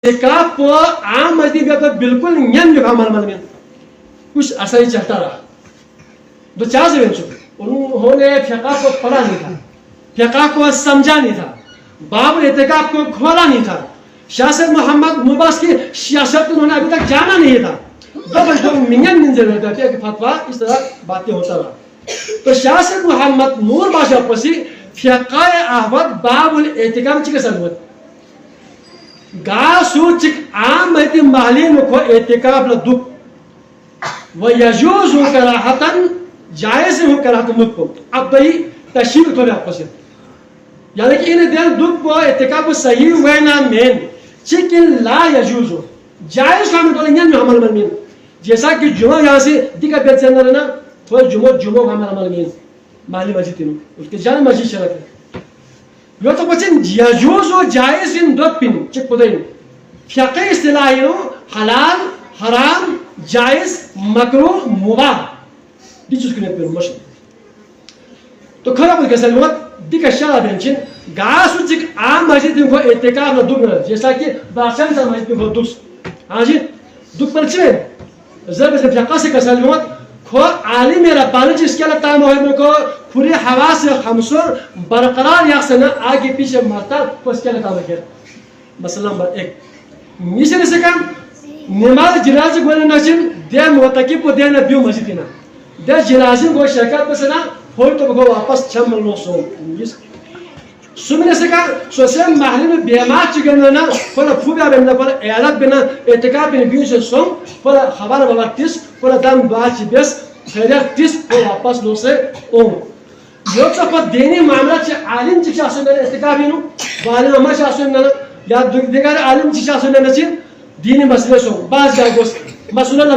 اعتکاف عام مزید کا بالکل نیم جو عمل عمل میں کچھ ایسا ہی چلتا رہا. دو چار سے انہوں نے فقہ کو پڑھا نہیں تھا, فقہ کو سمجھا نہیں تھا, باب اعتکاف کو کھولا نہیں تھا, شاہ صاحب محمد مباس کی سیاست انہوں نے ابھی تک جانا نہیں تھا. دو منگن من ضرورت ہے کہ فتویٰ اس طرح باتیں ہوتا رہا. تو شاہ صاحب محمد نور باشا پسی فقہ احمد باب الاعتکاف چکے سنوت گا سو چک عام ایتی محلین کو اعتکاف لدک ویجوز کراحتاً جائز ہو کراحت نکو. اب بھئی تشریح تو آپ پسی یعنی کہ انہیں دین دک کو اعتکاف صحیح وینا مین چکن لا یجوز ہو جائز کو ہمیں دولنگین میں عمل مرمین جیسا کہ جمعہ یہاں سے دیکھا بیت سے اندر ہے نا تو جمعہ ہمیں عمل مرمین مالی مسجد تینوں اس کے جان مسجد شرک ہے یہ تو بچن یجوز ہو جائز ان دو پین چک پدین فقہ اصطلاحی نو حلال حرام جائز مکروہ مباح دی چیز کنے پیرو مشن تو کھرا بود کسل وقت دیکھا شاہ بینچن گاسو چک عام مسجد ان کو اعتکاف نہ دک نہ جیسا کہ بادشاہ سے مسجد ان کو دک ہاں جی دک پر چھوئے ضرب سے فقہ سے کسل وقت کھو عالم ربانی جس کے اللہ تعالیٰ محمد کو پوری حواس خمسور برقرار یاکسنا آگے پیچھے مرتا اس کے اللہ تعالیٰ کہتا. مثلا نمبر 1 میشن سے کم نماز جنازی گونے نشن دے معتقب کو دے نبیو مسجدینا دے جنازی کو شرکت پسنا ہوئی تو بگو واپس چمل نو سو سمنے سے کم سوسے محلی میں بیمار چکرنا نا پھولا پھوبیا بنا پھولا اعلاد بنا اعتقاب بنا بیو سے سوم پھولا خبر بابا تیس پھولا دام دعا چی بیس خیلیت تیس پھولا واپس نو سے اوم یہ تو پھر دینی معاملہ چی عالم چی شاہ سننے اعتقابی نو وعالم اما شاہ سننے یا دیگر عالم چی شاہ سننے چین دینی مسئلے سو بعض جائے گوست مسئلہ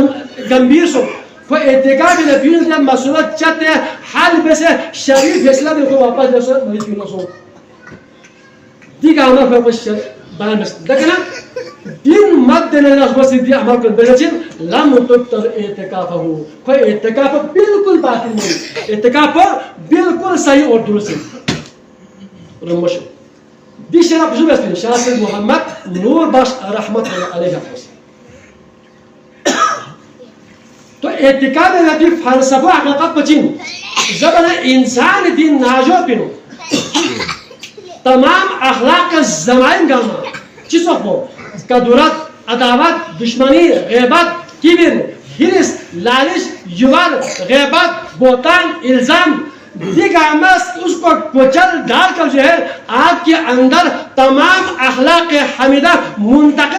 گمبیر سو کوئی اعتقابی نبیون دیا مسئلہ چاہتے ہیں حال بیسے شریف فیصلہ بھی کو واپس جائے سو محیط بینو سو دیگه عمل پر بشه بیان است. دکنا دین مد دینا از واسه دی عمل کن بچین لام تبتر اعتکافه کوئی اعتکاف بالکل باطل نہیں, اعتکاف بالکل صحیح اور درست ہے. رمش دی شراب جو بس شاہ سید محمد نور بخش رحمت علیہ تو اعتکاف ہے فلسفہ حقیقت بچین زبان انسان دین ناجو پینو تمام اخلاق زمائن گاما چیزوں کو کدورت عداوت دشمنی غیبت کبر ہرس لالچ یوار غیبت بہتان الزام دیگر اس کو کچل ڈال کر جو ہے آپ کے اندر تمام اخلاق حمیدہ منتقل